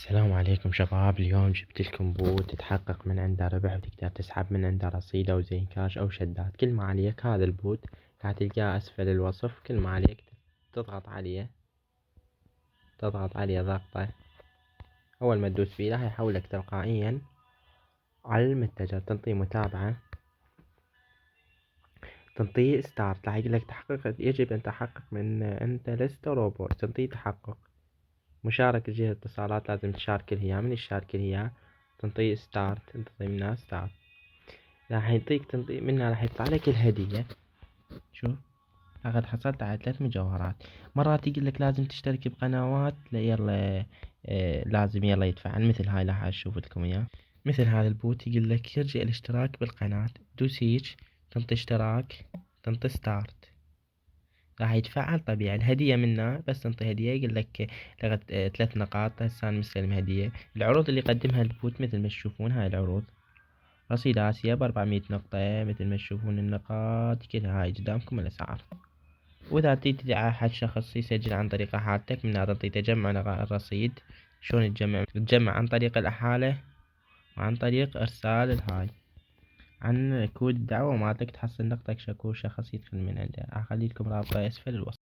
السلام عليكم شباب. اليوم جبت لكم بوت تحقق من عنده ربح وتقدر تسحب من عنده رصيد أو زين كاش أو شدات. كل ما عليك هذا البوت راح تلقاه أسفل الوصف. كل ما عليك تضغط عليه ضغطة. أول ما تدوس فيه راح يحولك تلقائيا على المتجر. تنطيه متابعة، تنطيه ستارت. راح يقولك تحقق، يجب أن تحقق من أنت لست روبوت. تنطيه تحقق. مشاركة جهة اتصالات لازم تشارك الهيا. من يشارك الهيا تنطيه ستارت. تنطيه منها ستارت. راح يعطيك تنطيق منها، راح يطلع لك الهدية. شوف، لقد حصلت على 3 مجوهرات. مرات يقول لك لازم تشترك بقنوات، لا يلا لازم يلا يدفع. مثل هاي راح اشوف لكم اياه. مثل هذا البوت يقول لك يرجع الاشتراك بالقناة. دوس هيج، تنطي اشتراك، تنطي ستارت. راح يتفعل طبيعي. الهدية منه بس تنطي هدية يقول لك لغت 3 نقاط. هسه انا مستلم هدية. العروض اللي يقدمها البوت مثل ما تشوفون هاي العروض. رصيد آسيا ب400 نقطة. مثل ما تشوفون النقاط كلها هاي قدامكم الأسعار. وإذا تريد أحد شخص يسجل عن طريق حالتك، من هذا تجمع الرصيد. شلون تجمع عن طريق الأحالة وعن طريق إرسال الهاي عن كود الدعوة مالتك. تحصل نقطة شكو شخص يدخل من عنده. أخلي لكم رابطة أسفل الوصف.